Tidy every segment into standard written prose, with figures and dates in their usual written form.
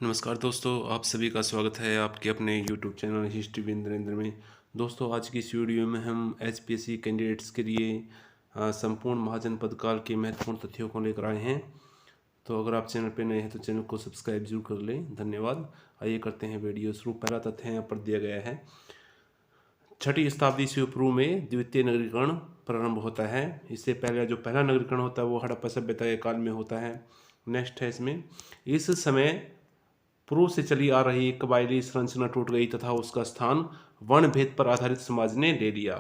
नमस्कार दोस्तों, आप सभी का स्वागत है आपके अपने YouTube channel history with Narendra में। दोस्तों, आज की इस वीडियो में हम एचपीएससी कैंडिडेट्स के लिए संपूर्ण महाजनपद काल के महत्वपूर्ण तथ्यों को लेकर आए हैं। तो अगर आप चैनल पर नए हैं तो चैनल को सब्सक्राइब जरूर कर लें, धन्यवाद। आइए करते हैं वीडियो शुरू। पहला तथ्य यहाँ पर दिया गया है, 6ठी शताब्दी ईस्वी पूर्व में द्वितीय नगरीकरण प्रारंभ होता है। इससे पहले जो पहला नगरीकरण होता है वो हड़प्पा सभ्यता के काल में होता है। नेक्स्ट है इसमें, इस समय पूर्व से चली आ रही कबायली संरचना टूट गई तथा उसका स्थान वर्ण भेद पर आधारित समाज ने ले लिया।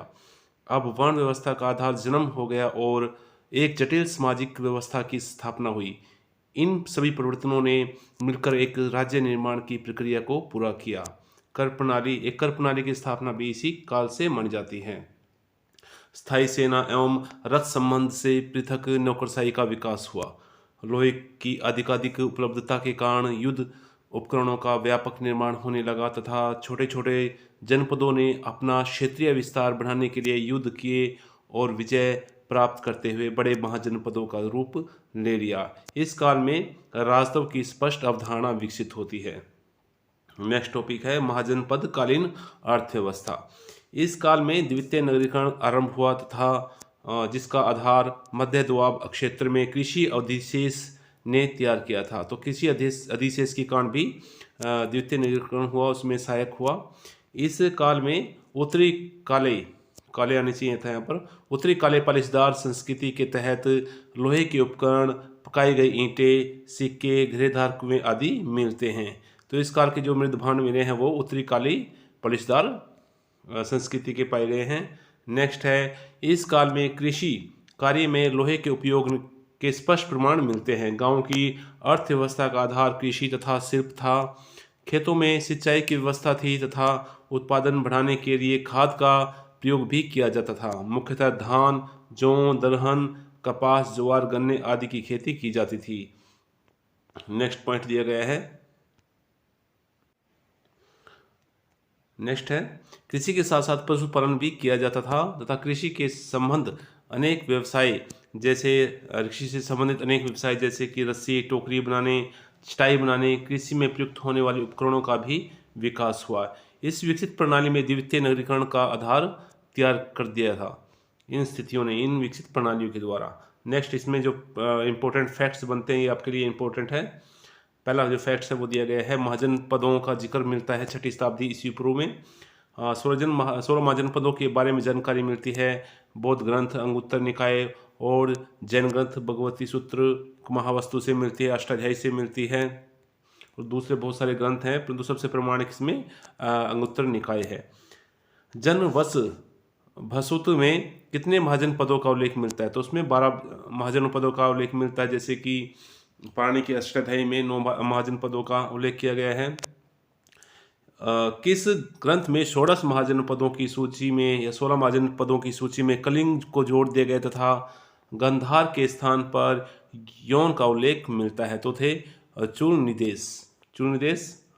अब वर्ण व्यवस्था का आधार जन्म हो गया और एक जटिल सामाजिक व्यवस्था की स्थापना हुई। इन सभी परिवर्तनों ने मिलकर एक राज्य निर्माण की प्रक्रिया को पूरा किया। एक कर प्रणाली की स्थापना भी इसी काल से मानी जाती है। स्थायी सेना एवं रथ संबंध से पृथक नौकरशाही का विकास हुआ। लोहे की अधिकाधिक उपलब्धता के कारण युद्ध उपकरणों का व्यापक निर्माण होने लगा तथा छोटे छोटे जनपदों ने अपना क्षेत्रीय विस्तार बढ़ाने के लिए युद्ध किए और विजय प्राप्त करते हुए बड़े महाजनपदों का रूप ले लिया। इस काल में राजत्व की स्पष्ट अवधारणा विकसित होती है। नेक्स्ट टॉपिक है महाजनपद कालीन अर्थव्यवस्था। इस काल में द्वितीय नगरीकरण आरंभ हुआ तथा जिसका आधार मध्य दोआब क्षेत्र में कृषि अधिशेष ने तैयार किया था। तो कृषि अधिशेष के कारण भी द्वितीय नगरीकरण हुआ, उसमें सहायक हुआ। इस काल में उत्तरी काले आने चाहिए था यहाँ पर, उत्तरी काले पालिशदार संस्कृति के तहत लोहे के उपकरण, पकाई गई ईंटें, सिक्के, घरेदार कुएं आदि मिलते हैं। तो इस काल के जो मृद भांड मिले हैं वो उत्तरी काली पालिशदार संस्कृति के पाए गए हैं। नेक्स्ट है, इस काल में कृषि कार्य में लोहे के उपयोग के स्पष्ट प्रमाण मिलते हैं। गांव की अर्थव्यवस्था का आधार कृषि तथा शिल्प था। खेतों में सिंचाई की व्यवस्था थी तथा उत्पादन बढ़ाने के लिए खाद का प्रयोग भी किया जाता था। मुख्यतः धान, जौ, दलहन, कपास, ज्वार, गन्ने आदि की खेती की जाती थी। नेक्स्ट पॉइंट दिया गया है, नेक्स्ट है, कृषि के साथ साथ पशुपालन भी किया जाता था तथा कृषि के संबंध अनेक व्यवसाय जैसे कृषि से संबंधित अनेक व्यवसाय जैसे कि रस्सी, टोकरी बनाने, चटाई बनाने, कृषि में प्रयुक्त होने वाले उपकरणों का भी विकास हुआ। इस विकसित प्रणाली में द्वितीय नगरीकरण का आधार तैयार कर दिया था इन स्थितियों ने, इन विकसित प्रणालियों के द्वारा। नेक्स्ट इसमें जो इम्पोर्टेंट फैक्ट्स बनते हैं ये आपके लिए इम्पोर्टेंट है। पहला जो फैक्ट्स है वो दिया गया है, महाजनपदों का जिक्र मिलता है 6ठी शताब्दी ईस्वी पूर्व में। 16 महाजनपदों के बारे में जानकारी मिलती है। बौद्ध ग्रंथ अंगुत्तर निकाय और जैन ग्रंथ भगवती सूत्र महावस्तु से मिलती है, अष्टाध्यायी से मिलती है और दूसरे बहुत सारे ग्रंथ हैं, परंतु सबसे प्रमाणिक इसमें अंगुत्तर निकाय है। जन वस भसूत में कितने महाजनपदों का उल्लेख मिलता है? तो उसमें 12 महाजनपदों का उल्लेख मिलता है, जैसे कि पाणिनि की अष्टाध्यायी में 9 महाजनपदों का उल्लेख किया गया है। किस ग्रंथ में षोडश महाजनपदों की सूची में या 16 महाजनपदों की सूची में कलिंग को जोड़ दिया गया तथा गंधार के स्थान पर यौन का उल्लेख मिलता है? तो थे चूर्णनिदेश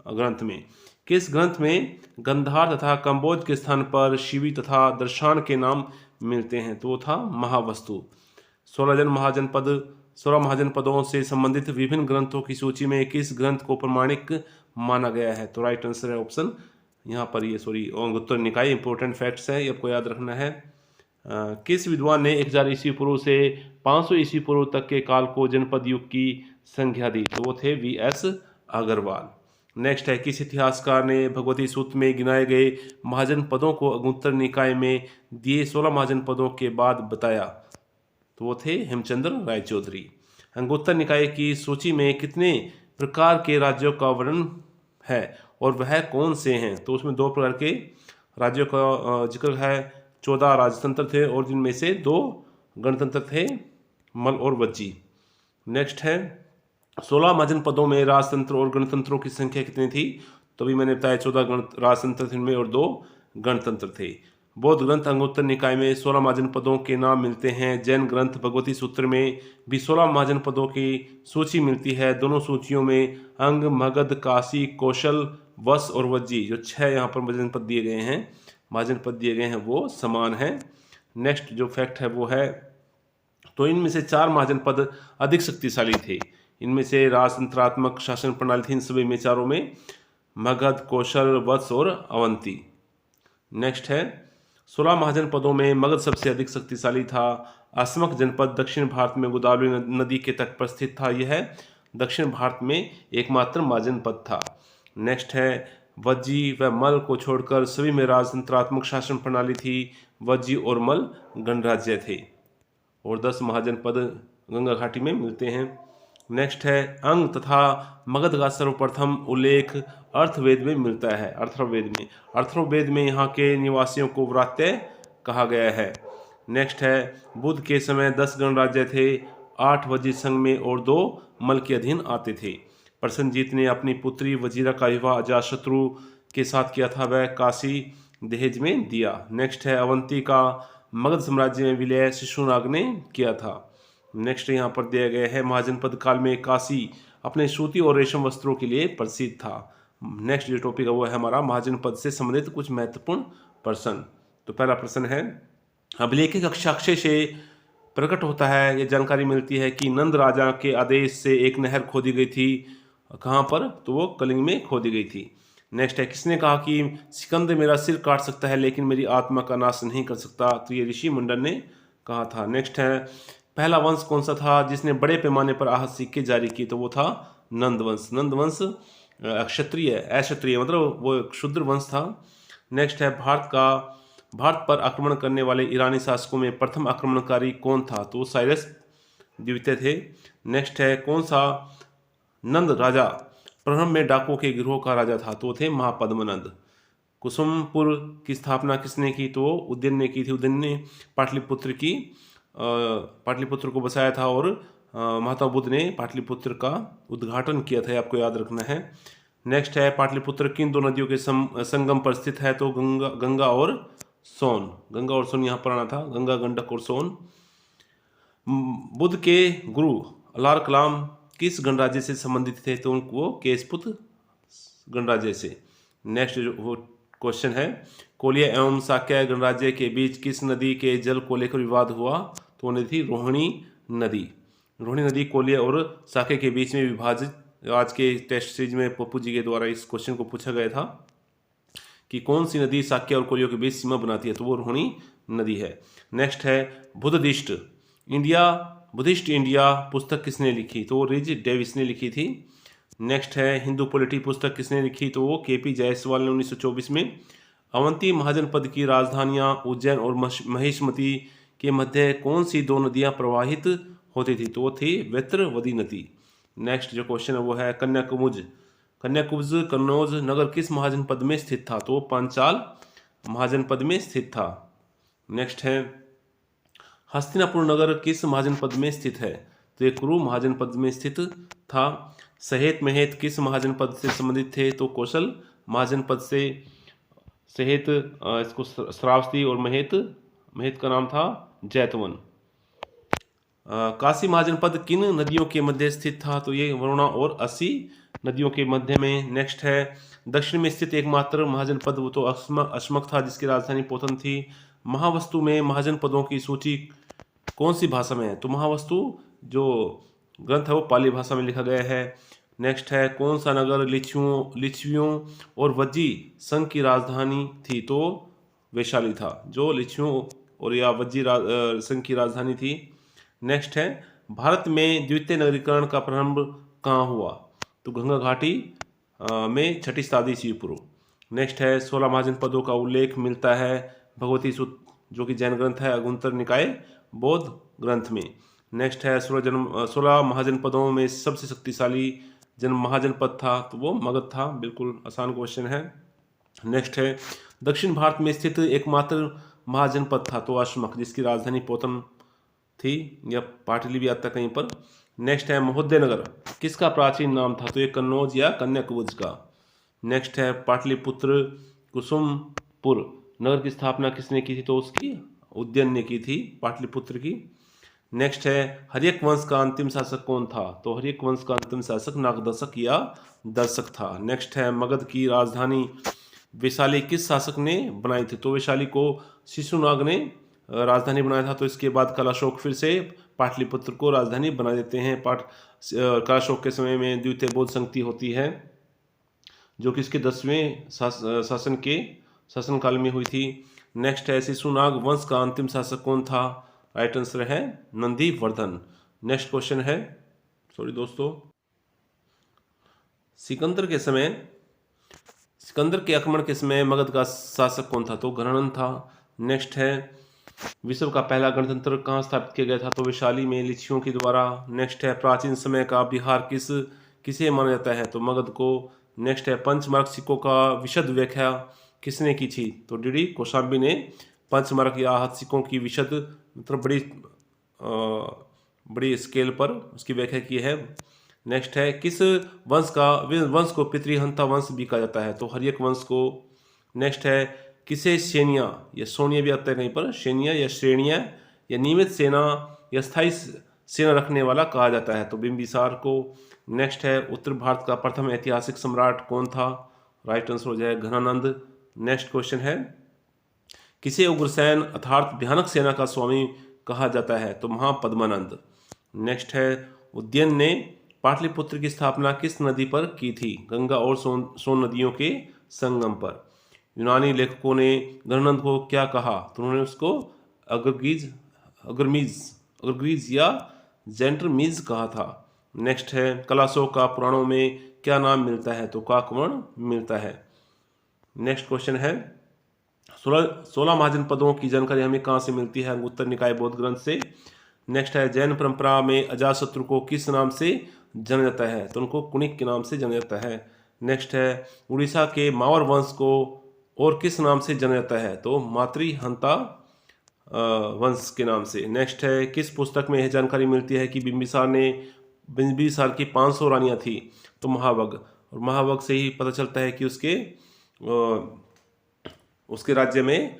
ग्रंथ में। किस ग्रंथ में गंधार तथा कंबोज के स्थान पर शिवी तथा दर्शान के नाम मिलते हैं? तो था महावस्तु। 16 महाजनपदों से संबंधित विभिन्न ग्रंथों की सूची में किस ग्रंथ को प्रमाणिक माना गया है? तो राइट आंसर है ऑप्शन यहाँ पर ये अंगुत्तर निकाय। इंपॉर्टेंट फैक्ट्स है, ये आपको याद रखना है। किस विद्वान ने 1000 ईस्वी पूर्व से 500 ईस्वी पूर्व तक के काल को जनपद युग की संज्ञा दी? तो वो थे वी.एस. अग्रवाल। नेक्स्ट है, किस इतिहासकार ने भगवती सूत्र में गिनाए गए महाजनपदों को अंगुत्तर निकाय में दिए 16 महाजनपदों के बाद बताया? तो वो थे हेमचंद्र रायचौधरी। अंगुत्तर निकाय की सूची में कितने प्रकार के राज्यों का वर्णन है और वह कौन से हैं? तो उसमें 2 प्रकार के राज्यों का जिक्र है। 14 राजतंत्र थे और जिनमें से 2 गणतंत्र थे, मल और वज्जी। नेक्स्ट है, 16 महाजनपदों में राजतंत्र और गणतंत्रों की संख्या कितनी थी? तो भी मैंने बताया 14 राजतंत्र थे और 2 गणतंत्र थे। बौद्ध ग्रंथ अंगुत्तर निकाय में 16 महाजनपदों के नाम मिलते हैं। जैन ग्रंथ भगवती सूत्र में भी 16 महाजनपदों की सूची मिलती है। दोनों सूचियों में अंग, मगध, काशी, कौशल, वश और वज्जी जो 6 यहाँ पर महाजनपद दिए गए हैं वो समान हैं। नेक्स्ट जो फैक्ट है वो है, तो इनमें से 4 महाजनपद अधिक शक्तिशाली थे। इनमें से राजतंत्रात्मक शासन प्रणाली थी इन सभी में चारों में, मगध, कौशल, वत्स और अवंती। नेक्स्ट है 16 महाजनपदों में मगध सबसे अधिक शक्तिशाली था। असमक जनपद दक्षिण भारत में गोदावरी नदी के तट पर स्थित था। यह दक्षिण भारत में एकमात्र महाजनपद था। नेक्स्ट है वज्जी व मल को छोड़कर सभी में राजतंत्रात्मक शासन प्रणाली थी। वज्जी और मल गणराज्य थे। और 10 महाजनपद गंगा घाटी में मिलते हैं। नेक्स्ट है अंग तथा मगध का सर्वप्रथम उल्लेख अर्थवेद में मिलता है। अर्थवेद में यहाँ के निवासियों को व्रात्य कहा गया है। नेक्स्ट है बुद्ध के समय 10 गणराज्य थे, 8 वज्जी संघ में और 2 मल के अधीन आते थे। प्रसन्नजीत ने अपनी पुत्री वजीरा का विवाह अजातशत्रु के साथ किया था, वह काशी दहेज में दिया। नेक्स्ट है अवंती का मगध साम्राज्य में विलय शिशुनाग ने किया था। नेक्स्ट यहाँ पर दिया गया है महाजनपद काल में काशी अपने सूती और रेशम वस्त्रों के लिए प्रसिद्ध था। नेक्स्ट जो टॉपिक है वो है हमारा महाजनपद से संबंधित कुछ महत्वपूर्ण प्रश्न। तो पहला प्रश्न है अभिलेखिक साक्ष्य से प्रकट होता है, यह जानकारी मिलती है कि नंद राजा के आदेश से एक नहर खोदी गई थी। कहाँ पर? तो वो कलिंग में खोदी गई थी। नेक्स्ट है किसने कहा कि सिकंदर मेरा सिर काट सकता है लेकिन मेरी आत्मा का नाश नहीं कर सकता? तो ये ऋषि मुंडन ने कहा था। नेक्स्ट है पहला वंश कौन सा था जिसने बड़े पैमाने पर आहत सिक्के जारी किए? तो वो था नंद वंश। नंद वंश अक्षत्रिय मतलब वो एक शूद्र वंश था। नेक्स्ट है भारत पर आक्रमण करने वाले ईरानी शासकों में प्रथम आक्रमणकारी कौन था? तो साइरस द्वितीय थे। नेक्स्ट है कौन सा नंद राजा प्रारंभ में डाकुओं के गिरोह का राजा था? तो थे महापद्मनंद। कुसुमपुर की स्थापना किसने की? तो उदयन ने की थी। उदयन ने पाटलिपुत्र को बसाया था और महात्मा बुद्ध ने पाटलिपुत्र का उद्घाटन किया था, आपको याद रखना है। नेक्स्ट है पाटलिपुत्र किन दो नदियों के संगम पर स्थित है? तो गंगा और सोन यहाँ पर आना था, गंगा, गंडक और सोन। बुद्ध के गुरु अलार कलाम किस गणराज्य से संबंधित थे? तो वो केशपुत गणराज्य से। नेक्स्ट जो क्वेश्चन है कोलिया एवं साक्य गणराज्य के बीच किस नदी के जल को लेकर विवाद हुआ? तो नदी थी रोहिणी नदी कोलिया और साक्य के बीच में विभाजित। आज के टेस्ट सीरीज में पप्पू जी के द्वारा इस क्वेश्चन को पूछा गया था कि कौन सी नदी साक्य और कोलिया के बीच सीमा बनाती है? तो वो रोहिणी नदी है। नेक्स्ट है बुद्धिस्ट इंडिया पुस्तक किसने लिखी? तो वो रिज डेविस ने लिखी थी। नेक्स्ट है हिंदू पॉलिटी पुस्तक किसने लिखी? तो वो केपी जायसवाल ने 1924 में। अवंती महाजनपद की राजधानियां उज्जैन और महेशमती के मध्य कौन सी 2 नदियां प्रवाहित होती थी? तो वो थी वेत्रवदी नदी। नेक्स्ट जो क्वेश्चन है वो है कन्याकुब्ज कन्नौज नगर किस महाजनपद में स्थित था? तो वो पांचाल महाजनपद में स्थित था। नेक्स्ट है हस्तिनापुर नगर किस महाजनपद में स्थित है? तो ये कुरु महाजनपद में स्थित था। सहेत महेत किस महाजनपद से संबंधित थे? तो कौशल महाजनपद से। सहेत इसको श्रावस्ती और महेत का नाम था जैतवन। काशी महाजनपद किन नदियों के मध्य स्थित था? तो ये वरुणा और असी नदियों के मध्य में। नेक्स्ट है दक्षिण में स्थित एकमात्र महाजनपद वो तो अशमक था जिसकी राजधानी पोतन थी। महावस्तु में महाजनपदों की सूची कौन सी भाषा में है? तो महावस्तु जो ग्रंथ है वो पाली भाषा में लिखा गया है। नेक्स्ट है कौन सा नगर लिच्छवियों और वज्जी संघ की राजधानी थी? तो वैशाली था जो लिच्छवियों और या वज्जी संघ की राजधानी थी। नेक्स्ट है भारत में द्वितीय नगरीकरण का प्रारंभ कहाँ हुआ? तो गंगा घाटी में 6ठी शताब्दी ईस्वी पूर्व। नेक्स्ट है 16 महाजनपदों का उल्लेख मिलता है भगवती सूत्र जो कि जैन ग्रंथ है, अगुंतर निकाय बौद्ध ग्रंथ में। नेक्स्ट है 16 महाजनपदों में सबसे शक्तिशाली महाजनपद था? तो वो मगध था। बिल्कुल आसान क्वेश्चन है। नेक्स्ट है दक्षिण भारत में स्थित एकमात्र महाजनपद था? तो अशमक जिसकी राजधानी पोतन थी या पाटली भी आता कहीं पर। नेक्स्ट है महोदय नगर किसका प्राचीन नाम था? तो ये कन्नौज या कन्याकुब्ज का। नेक्स्ट है पाटलिपुत्र कुसुमपुर नगर की स्थापना किसने की थी? तो उसकी उदयन ने की थी पाटलिपुत्र की। नेक्स्ट है हर्यक वंश का अंतिम शासक कौन था? तो हर्यक वंश का अंतिम शासक नागदर्शक या दर्शक था। नेक्स्ट है मगध की राजधानी वैशाली किस शासक ने बनाई थी? तो वैशाली को शिशुनाग ने राजधानी बनाया था। तो इसके बाद कलाशोक फिर से पाटलिपुत्र को राजधानी बना देते हैं। कलाशोक के समय में द्वितीय बौद्ध संगति होती है, जो कि इसके 10वें शासनकाल में हुई थी। नेक्स्ट है शिशुनाग वंश का अंतिम शासक कौन था? राइट आंसर है नंदीवर्धन। नेक्स्ट क्वेश्चन है, सॉरी दोस्तों, सिकंदर के आक्रमण के समय मगध का शासक कौन था? तो घनानंद था। नेक्स्ट है विश्व का पहला गणतंत्र कहाँ स्थापित किया गया था? तो वैशाली में लिच्छियों के द्वारा। नेक्स्ट है प्राचीन समय का बिहार किसे माना जाता है? तो मगध को। नेक्स्ट है पंचमार्क सिक्कों का विशद व्याख्या किसने की थी? तो डीडी कौशाम्बी ने पंचमार्क या हाथ सिक्कों की विशद मतलब बड़ी स्केल पर उसकी व्याख्या की है। नेक्स्ट है किस वंश को पितृहंता वंश भी कहा जाता है? तो हर्यक वंश को। नेक्स्ट है किसे सेनिया या सोनिया भी आता है कहीं पर, सेनिया या श्रेणिया या नियमित सेना या स्थायी सेना रखने वाला कहा जाता है? तो बिंबिसार को। नेक्स्ट है उत्तर भारत का प्रथम ऐतिहासिक सम्राट कौन था? राइट आंसर हो जाएगा घनानंद। नेक्स्ट क्वेश्चन है किसे उग्रसेन अर्थात भयानक सेना का स्वामी कहा जाता है? तो महापद्मानंद। नेक्स्ट है उदयन ने पाटलिपुत्र की स्थापना किस नदी पर की थी? गंगा और सोन नदियों के संगम पर। यूनानी लेखकों ने घनानंद को क्या कहा? तो उन्होंने उसको अग्रमीज या जेंटरमीज कहा था। नेक्स्ट है कलाशोक का पुराणों में क्या नाम मिलता है? तो काकवर्ण मिलता है। नेक्स्ट क्वेश्चन है 16 महाजनपदों की जानकारी हमें कहाँ से मिलती है? उत्तर निकाय बौद्ध ग्रंथ से। नेक्स्ट है जैन परंपरा में अजातशत्रु को किस नाम से जाना जाता है? तो उनको कुणिक के नाम से जाना जाता है। नेक्स्ट है उड़ीसा के मावर वंश को और किस नाम से जाना जाता है? तो मातृहंता वंश के नाम से। नेक्स्ट है किस पुस्तक में यह जानकारी मिलती है कि बिंबिसार की 500 रानियां थी? तो महावग। और महावग से ही पता चलता है कि उसके राज्य में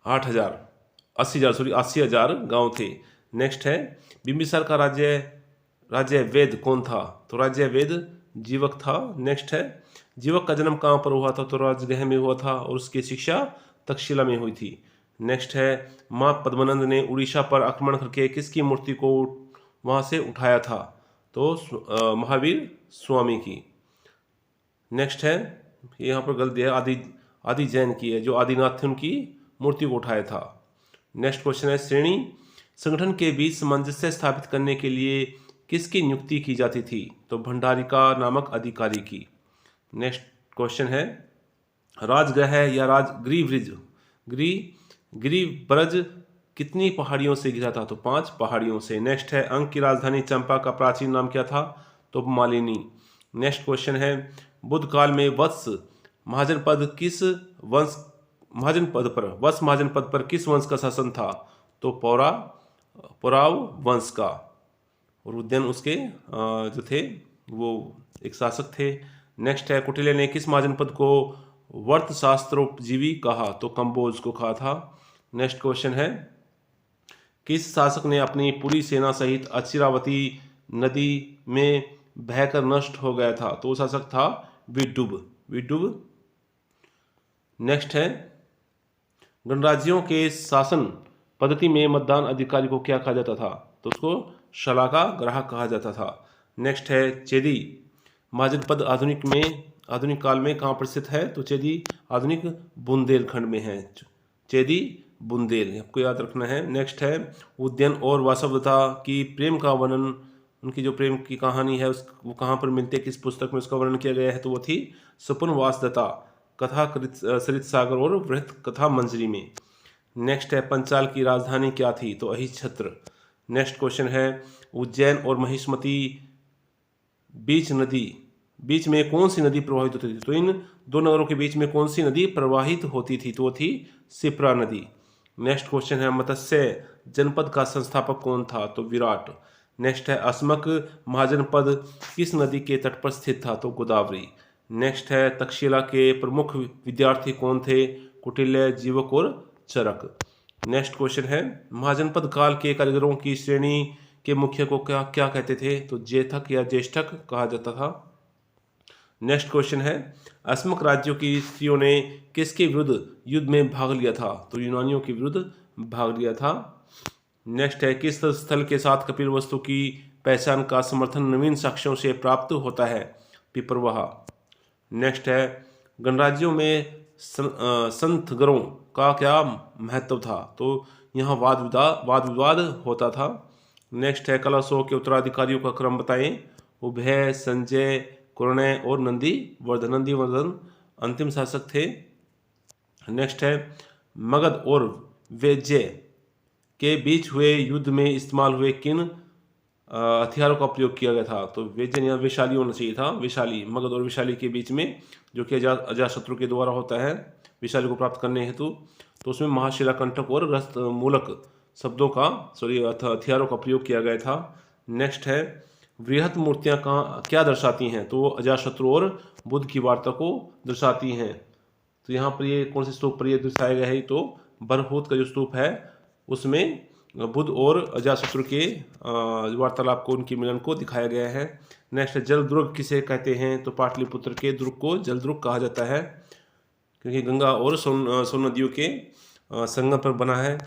80,000 गांव थे। नेक्स्ट है बिंबिसार का राज्य वेद कौन था? तो राज्य वेद जीवक था। नेक्स्ट है जीवक का जन्म कहाँ पर हुआ था? तो राजगृह में हुआ था और उसकी शिक्षा तक्षशिला में हुई थी। नेक्स्ट है माँ पद्मानंद ने उड़ीसा पर आक्रमण करके किसकी मूर्ति को वहाँ से उठाया था? तो महावीर स्वामी की। नेक्स्ट है यहाँ पर गलती है, आदि जैन की है, जो आदिनाथ थे उनकी मूर्ति को उठाया था। नेक्स्ट क्वेश्चन है श्रेणी संगठन के बीच सामंजस्य स्थापित करने के लिए किसकी नियुक्ति की जाती थी? तो भंडारिका नामक अधिकारी की। नेक्स्ट क्वेश्चन है राजगृह या गिरिब्रज कितनी पहाड़ियों से घिरा था? तो 5 पहाड़ियों से। नेक्स्ट है अंक की राजधानी चंपा का प्राचीन नाम क्या था? तो मालिनी। नेक्स्ट क्वेश्चन है बुद्ध काल में वत्स महाजनपद पर किस वंश का शासन था? तो पौराव वंश का। और उदयन उसके जो थे वो एक शासक थे। नेक्स्ट है कुटिल्य ने किस महाजनपद को वर्तशास्त्रोपजीवी कहा? तो कंबोज को कहा था। नेक्स्ट क्वेश्चन है किस शासक ने अपनी पूरी सेना सहित अचिरावती नदी में बहकर नष्ट हो गया था? तो शासक था विदुब। नेक्स्ट है गणराज्यों के शासन पद्धति में मतदान अधिकारी को क्या कहा जाता था? तो उसको शलाका ग्राहक कहा जाता था। नेक्स्ट है चेदी महाजनपद आधुनिक काल में कहाँ पर स्थित है? तो चेदी आधुनिक बुंदेलखंड में है। चेदी बुंदेल आपको याद रखना है। नेक्स्ट है उद्यन और वासवदत्ता की प्रेम का वर्णन, उनकी जो प्रेम की कहानी है वो कहाँ पर मिलती है, किस पुस्तक में उसका वर्णन किया गया है? तो वो थी स्वप्न वासदत्ता कथा सरित सागर और वृहत कथा मंजरी में। नेक्स्ट है पंचाल की राजधानी क्या थी? तो अहिच्छत्र। नेक्स्ट क्वेश्चन है उज्जैन और महिष्मती बीच में कौन सी नदी प्रवाहित होती थी? तो इन दो नगरों के बीच में कौन सी नदी प्रवाहित होती थी? तो वो थी शिप्रा नदी। नेक्स्ट क्वेश्चन है मत्स्य जनपद का संस्थापक कौन था? तो विराट। नेक्स्ट है अस्मक महाजनपद किस नदी के तट पर स्थित था? तो गोदावरी। नेक्स्ट है तक्षशिला के प्रमुख विद्यार्थी कौन थे? कुटिल्य, जीवक और चरक। नेक्स्ट क्वेश्चन है महाजनपद काल के कारीगरों की श्रेणी के मुख्य को क्या कहते थे? तो जेठक या ज्येष्ठक कहा जाता था। नेक्स्ट क्वेश्चन है अस्मक राज्यों की स्त्रियों ने किसके विरुद्ध युद्ध में भाग लिया था? तो यूनानियों के विरुद्ध भाग लिया था। नेक्स्ट है, किस स्थल के साथ कपिलवस्तु की पहचान का समर्थन नवीन साक्ष्यों से प्राप्त होता है? पिपरवाह। नेक्स्ट है, गणराज्यों में संथगरों का क्या महत्व था? तो यहाँ वाद विवाद होता था। नेक्स्ट है, कलशों के उत्तराधिकारियों का क्रम बताएं। उभय, संजय, कुरणय और नंदीवर्धन। नंदीवर्धन अंतिम शासक थे। नेक्स्ट है, मगध और वैजय के बीच हुए युद्ध में इस्तेमाल हुए किन हथियारों का प्रयोग किया गया था? तो वैजय या वैशाली होना चाहिए था। वैशाली, मगध और वैशाली के बीच में, जो कि अजातशत्रु के द्वारा होता है वैशाली को प्राप्त करने हेतु। तो उसमें महाशिलाकंटक और रस्त मूलक शब्दों का हथियारों का प्रयोग किया गया था। नेक्स्ट है, वृहत मूर्तियां कहाँ क्या दर्शाती हैं? तो वो अजातशत्रु और बुद्ध की वार्ता को दर्शाती हैं। तो यहाँ पर ये कौन से स्तूप पर ये दर्शाया गया है? तो बरहूत का जो स्तूप है उसमें बुद्ध और अजातशत्रु के वार्तालाप को, उनके मिलन को दिखाया गया है। नेक्स्ट, जल दुर्ग किसे कहते हैं? तो पाटलिपुत्र के दुर्ग को जल दुर्ग कहा जाता है, क्योंकि गंगा और सोन नदियों के संगम पर बना है।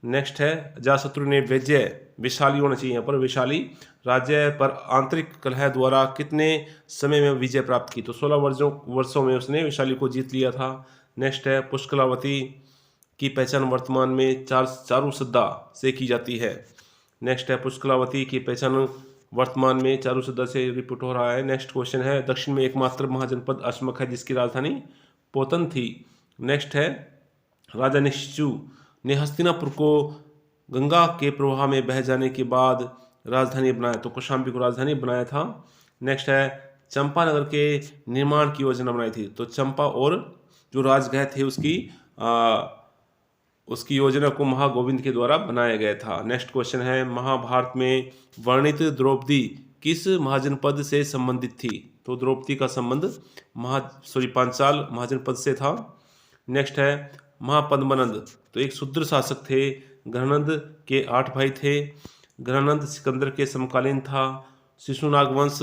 नेक्स्ट है, अजातशत्रु ने वैशाली होना चाहिए यहाँ पर, वैशाली राज्य पर आंतरिक कलह द्वारा कितने समय में विजय प्राप्त की? तो 16 वर्षों में उसने वैशाली को जीत लिया था। नेक्स्ट है, पुष्कलावती की पहचान वर्तमान में चारुसद्दा से की जाती है। नेक्स्ट है, पुष्कलावती की पहचान वर्तमान में चारुसद्दा से रिपोर्ट हो रहा है। नेक्स्ट क्वेश्चन है, दक्षिण में एकमात्र महाजनपद अशमक है जिसकी राजधानी पोतन थी। नेक्स्ट है, राजा निश्चू ने हस्तिनापुर को गंगा के प्रवाह में बह जाने के बाद राजधानी बनाया। तो कौशाम्बी को राजधानी बनाया था। नेक्स्ट है, चंपानगर के निर्माण की योजना बनाई थी। तो चंपा और जो राजगृह थे उसकी योजना को महागोविंद के द्वारा बनाया गया था। नेक्स्ट क्वेश्चन है, महाभारत में वर्णित द्रौपदी किस महाजनपद से संबंधित थी? तो द्रौपदी का संबंध पांचाल महाजनपद से था। नेक्स्ट है, महापद्मनंद तो एक शूद्र शासक थे। ग्रहनंद के 8 भाई थे। ग्रहनंद सिकंदर के समकालीन था। शिशुनाग वंश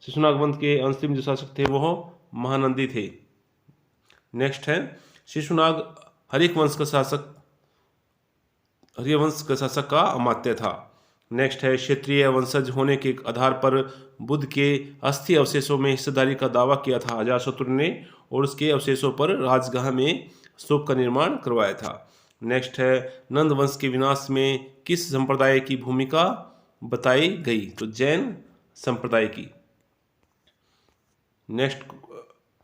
शिशुनाग वंश के अंतिम जो शासक थे वो महानंदी थे। नेक्स्ट है, शिशुनाग हरिवंश का शासक का अमात्य था। नेक्स्ट है, क्षेत्रीय वंशज होने के आधार पर बुद्ध के अस्थि अवशेषों में हिस्सेदारी का दावा किया था अजातशत्रु ने, और उसके अवशेषों पर राजगाह में स्तूप का निर्माण करवाया था। नेक्स्ट है, नंद वंश के विनाश में किस संप्रदाय की भूमिका बताई गई? तो जैन संप्रदाय की। नेक्स्ट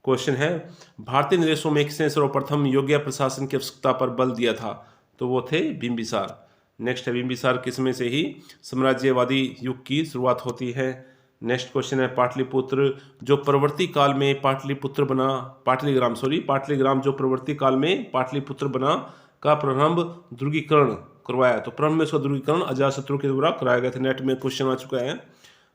क्वेश्चन है, भारतीय नरेशों में किसने सर्वप्रथम योग्य प्रशासन की आवश्यकता पर बल दिया था? तो वो थे बिंबिसार। नेक्स्ट है, बिंबिसार के समय से ही साम्राज्यवादी युग की शुरुआत होती है। नेक्स्ट क्वेश्चन है, पाटलिपुत्र जो परवर्ती काल में पाटलीग्राम जो परवर्ती काल में पाटलिपुत्र बना का प्रारंभ ध्रुवीकरण करवाया। तो प्रारंभ में उसका ध्रुवीकरण अजातशत्रु के द्वारा कराया गया था। नेट में क्वेश्चन आ चुका है।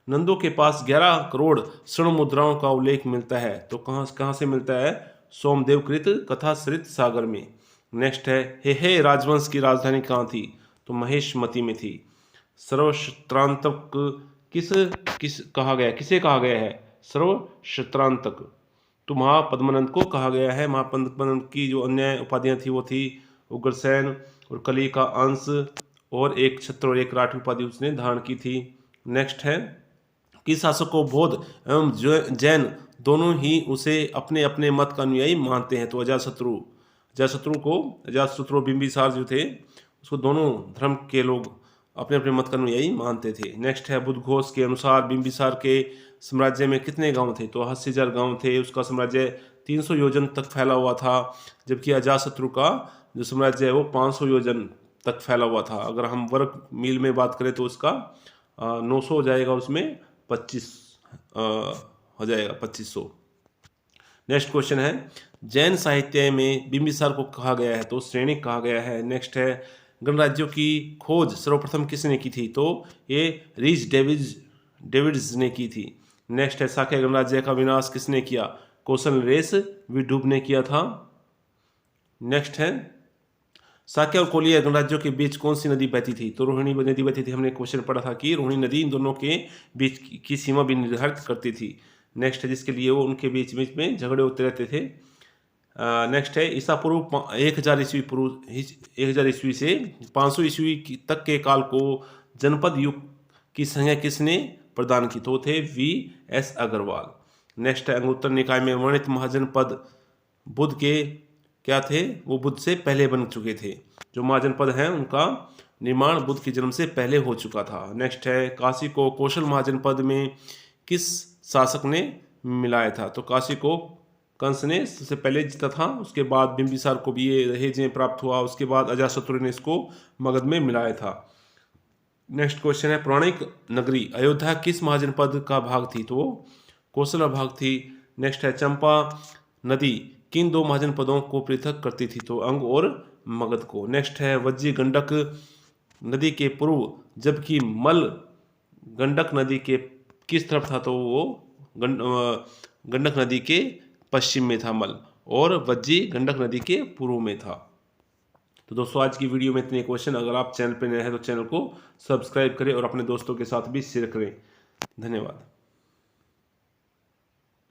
नंदों के पास 11 करोड़ स्वर्ण मुद्राओं का उल्लेख मिलता है। तो कहाँ से मिलता है? सोमदेवकृत कथाश्रित सागर में। नेक्स्ट है, हे राजवंश की राजधानी कहाँ थी? तो महेशमती में थी। सर्वशत्रांतक किसे कहा गया है? सर्वशत्रांतक तो महापद्मनंद को कहा गया है। महापद्मनंद की जो अन्य उपाधियां थी वो थी उग्रसेन और कली का अंश और एक छत्र और एक राठी उपाधि उसने धारण की थी। नेक्स्ट है, किस शासक को बौद्ध एवं जैन दोनों ही उसे अपने अपने मत का अनुयायी मानते हैं? तो अजातशत्रु बिंबिसार जो थे उसको दोनों धर्म के लोग अपने अपने मत का अनुयायी मानते थे। नेक्स्ट है, बुद्धघोष के अनुसार बिंबिसार के साम्राज्य में कितने गांव थे? तो 80,000 गांव थे। उसका साम्राज्य 300 योजन तक फैला हुआ था, जबकि अजातशत्रु का जो साम्राज्य है वो 500 योजन तक फैला हुआ था। अगर हम वर्ग मील में बात करें तो उसका 900 हो जाएगा, उसमें 25 हो जाएगा 2500। नेक्स्ट क्वेश्चन है, जैन साहित्य में बिंबिसार को कहा गया है? तो श्रेणिक कहा गया है। नेक्स्ट है, गणराज्यों की खोज सर्वप्रथम किसने की थी? तो ये रीच डेविड्स ने की थी। नेक्स्ट है, साक्य गणराज्य का विनाश किसने किया? कौशल नरेश विदुर ने किया था। नेक्स्ट है, साक्य और कोलिया गणराज्यों के बीच कौन सी नदी बहती थी? तो रोहिणी नदी बहती थी। हमने क्वेश्चन पढ़ा था कि रोहिणी नदी इन दोनों के बीच की सीमा भी निर्धारित करती थी। नेक्स्ट है, जिसके लिए वो उनके बीच में झगड़े होते रहते थे। नेक्स्ट है ईसा पूर्व 1000 ईस्वी से 500 ईस्वी तक के काल को जनपद युग की संज्ञा किसने प्रदान की? तो थे V.S. अग्रवाल। नेक्स्ट है अंगुत्तर निकाय में वर्णित महाजनपद बुद्ध के क्या थे? वो बुद्ध से पहले बन चुके थे। जो महाजनपद हैं उनका निर्माण बुद्ध के जन्म से पहले हो चुका था। नेक्स्ट है काशी को कौशल महाजनपद में किस शासक ने मिलाया था? तो काशी को कंस ने सबसे पहले जीता था, उसके बाद बिंबिसार को भी ये दहेज में प्राप्त हुआ, उसके बाद अजातशत्रु ने इसको मगध में मिलाया था। नेक्स्ट क्वेश्चन है पौराणिक नगरी अयोध्या किस महाजनपद का भाग थी? तो कौशल भाग थी। नेक्स्ट है चंपा नदी किन दो महाजनपदों को पृथक करती थी? तो अंग और मगध को। नेक्स्ट है वज्जी गंडक नदी के पूर्व जबकि मल गंडक नदी के किस तरफ था? तो वो गंडक नदी के पश्चिम में था मल, और वज्जी गंडक नदी के पूर्व में था। तो दोस्तों आज की वीडियो में इतने क्वेश्चन। अगर आप चैनल पर नए हैं तो चैनल को सब्सक्राइब करें और अपने दोस्तों के साथ भी शेयर करें। धन्यवाद।